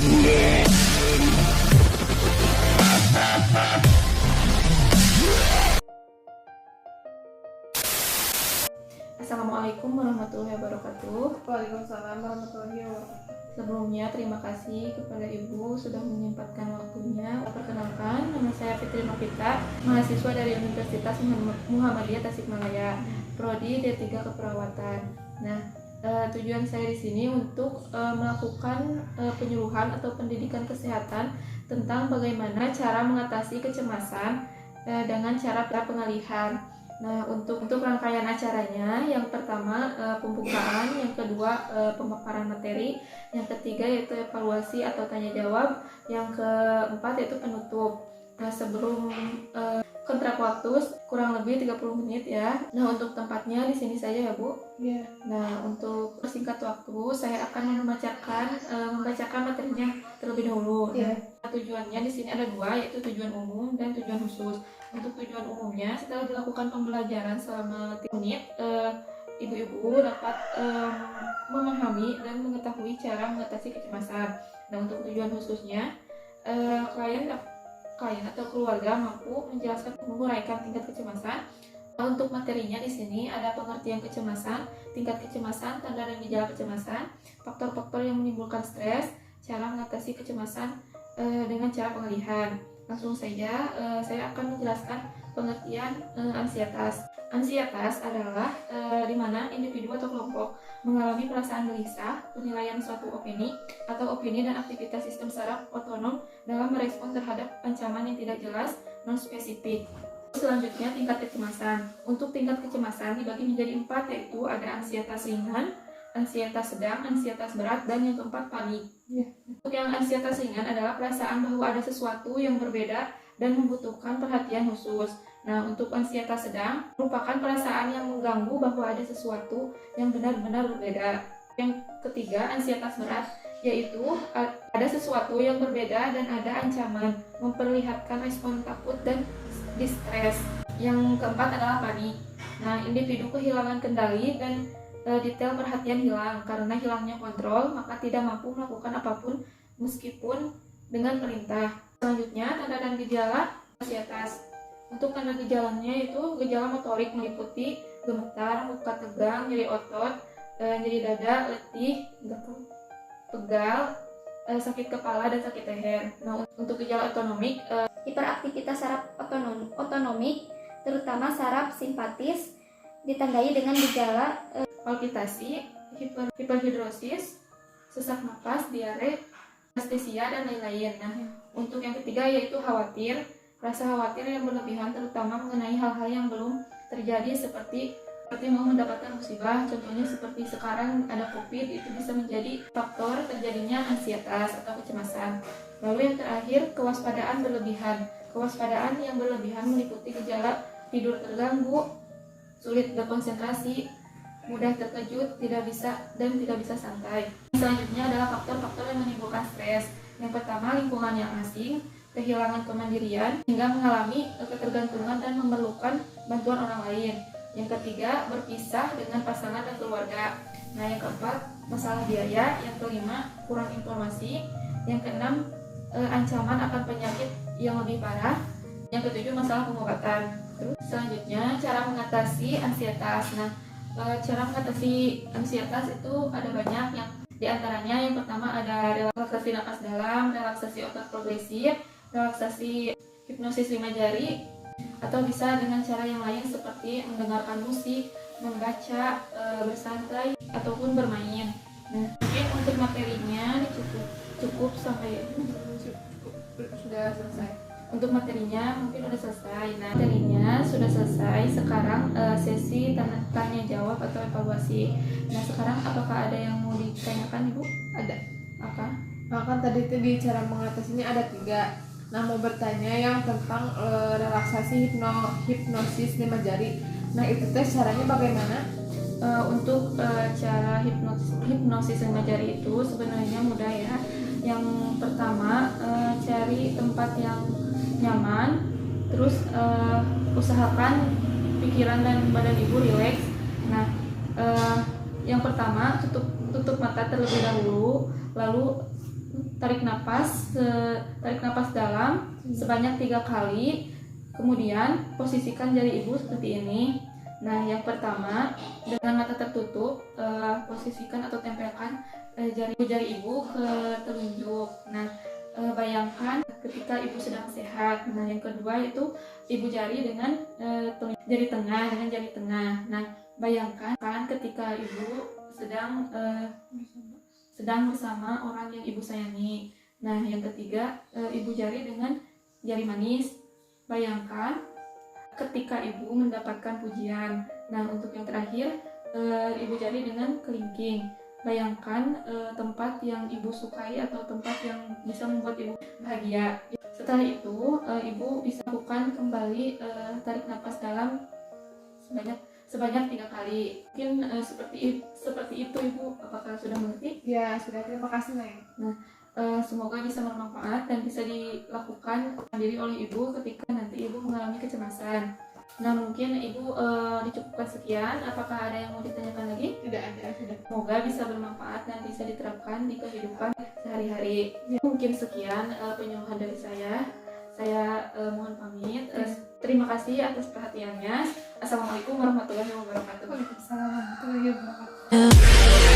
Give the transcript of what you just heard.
Assalamualaikum warahmatullahi wabarakatuh. Waalaikumsalam warahmatullahi wabarakatuh. Sebelumnya terima kasih kepada Ibu sudah menyempatkan waktunya. Perkenalkan, nama saya Fitri Novita, mahasiswa dari Universitas Muhammadiyah Tasikmalaya, Prodi D3 Keperawatan. Nah, tujuan saya di sini untuk melakukan penyuluhan atau pendidikan kesehatan tentang bagaimana cara mengatasi kecemasan dengan cara pengalihan. Nah, untuk rangkaian acaranya, yang pertama pembukaan, yang kedua pemaparan materi, yang ketiga yaitu evaluasi atau tanya jawab, yang keempat yaitu penutup. Nah, sebelum kontrak waktu kurang lebih 30 menit ya. Nah, untuk tempatnya di sini saja ya, Bu. Iya. Nah, untuk persingkat waktu, saya akan membacakan materinya terlebih dahulu. Iya. Nah, tujuannya di sini ada dua, yaitu tujuan umum dan tujuan khusus. Untuk tujuan umumnya, setelah dilakukan pembelajaran selama 3 menit, ibu-ibu dapat memahami dan mengetahui cara mengatasi kecemasan. Nah, untuk tujuan khususnya, klien atau keluarga mampu menjelaskan menguraikan tingkat kecemasan. Untuk materinya di sini ada pengertian kecemasan, tingkat kecemasan, tanda dan gejala kecemasan, faktor-faktor yang menimbulkan stres, cara mengatasi kecemasan dengan cara pengalihan. Langsung saja saya akan menjelaskan pengertian ansietas. Ansietas adalah di mana individu atau kelompok mengalami perasaan gelisah, penilaian suatu opini atau opini dan aktivitas sistem saraf otonom dalam merespon terhadap ancaman yang tidak jelas, non-spesifik. Selanjutnya, tingkat kecemasan. Untuk tingkat kecemasan dibagi menjadi 4, yaitu ada ansietas ringan, ansietas sedang, ansietas berat, dan yang keempat panik. Untuk yang ansietas ringan adalah perasaan bahwa ada sesuatu yang berbeda dan membutuhkan perhatian khusus. Nah, untuk ansietas sedang merupakan perasaan yang mengganggu bahwa ada sesuatu yang benar-benar berbeda. Yang ketiga, ansietas berat, yaitu ada sesuatu yang berbeda dan ada ancaman, memperlihatkan respon takut dan distres. Yang keempat adalah panik. Nah, individu kehilangan kendali dan detail perhatian hilang. Karena hilangnya kontrol, maka tidak mampu melakukan apapun meskipun dengan perintah. Selanjutnya, tanda dan gejala ansietas. Untuk tanda gejalanya itu gejala motorik meliputi gemetar, muka tegang, nyeri otot, nyeri dada, letih, pegal, sakit kepala, dan sakit leher. Nah, untuk gejala otonomik, hiperaktivitas saraf otonomik, terutama saraf simpatis, ditandai dengan gejala palpitasi, hiperhidrosis, sesak napas, diare, anestesia, dan lain-lain. Nah, untuk yang ketiga yaitu khawatir, rasa khawatir yang berlebihan terutama mengenai hal-hal yang belum terjadi seperti mau mendapatkan musibah. Contohnya seperti sekarang ada COVID, itu bisa menjadi faktor terjadinya ansietas atau kecemasan. Lalu yang terakhir, kewaspadaan berlebihan. Kewaspadaan yang berlebihan meliputi gejala tidur terganggu, sulit berkonsentrasi, mudah terkejut, tidak bisa santai. Selanjutnya adalah faktor-faktor yang menimbulkan stres. Yang pertama, lingkungan yang asing, kehilangan kemandirian hingga mengalami ketergantungan dan memerlukan bantuan orang lain. Yang ketiga, berpisah dengan pasangan dan keluarga. Nah, yang keempat, masalah biaya. Yang kelima, kurang informasi. Yang keenam, ancaman akan penyakit yang lebih parah. Yang ketujuh, masalah pengobatan. Terus selanjutnya, cara mengatasi ansietas. Nah, cara mengatasi ansietas itu ada banyak, yang diantaranya yang pertama ada relaksasi napas dalam, relaksasi otot progresif, relaksasi hipnosis 5 jari, atau bisa dengan cara yang lain seperti mendengarkan musik, membaca, bersantai, ataupun bermain. Nah, mungkin untuk materinya ini cukup sampai Sudah selesai. Untuk materinya mungkin sudah selesai. Nah, materinya sudah selesai. Sekarang sesi tanya jawab atau evaluasi. Nah, sekarang apakah ada yang mau ditanyakan, Ibu? Ada. Apa? Nah, kan tadi itu di cara mengatasinya ada 3. Nah, mau bertanya yang tentang relaksasi hipnosis 5 jari. Nah, itu caranya bagaimana? Untuk cara hipnosis 5 jari itu sebenarnya mudah ya. Yang pertama, cari tempat yang nyaman, terus usahakan pikiran dan badan ibu rileks. Nah, yang pertama tutup mata terlebih dahulu, lalu tarik napas dalam sebanyak 3 kali. Kemudian posisikan jari ibu seperti ini. Nah, yang pertama dengan mata tertutup, posisikan atau tempelkan jari ibu ke telunjuk. Nah, bayangkan ketika ibu sedang sehat. Nah, yang kedua itu ibu jari dengan jari tengah. Nah, bayangkan ketika ibu sedang bersama orang yang ibu sayangi. Nah, yang ketiga ibu jari dengan jari manis. Bayangkan ketika ibu mendapatkan pujian. Nah, untuk yang terakhir ibu jari dengan kelingking. Bayangkan tempat yang ibu sukai atau tempat yang bisa membuat ibu bahagia. Setelah itu ibu bisa lakukan kembali tarik napas dalam sebanyak 3 kali. Mungkin seperti itu ibu. Apakah sudah mengerti? Ya, sudah. Terima kasih, Neng. Semoga bisa bermanfaat dan bisa dilakukan sendiri oleh ibu ketika nanti ibu mengalami kecemasan. Nah, mungkin ibu dicukupkan sekian. Apakah ada yang mau ditanyakan lagi? Tidak ada, sudah. Semoga bisa bermanfaat dan bisa diterapkan di kehidupan sehari-hari. Mungkin sekian penyuluhan dari saya. Saya mohon pamit. Terima kasih atas perhatiannya. Assalamualaikum warahmatullahi wabarakatuh. Waalaikumsalam warahmatullahi wabarakatuh.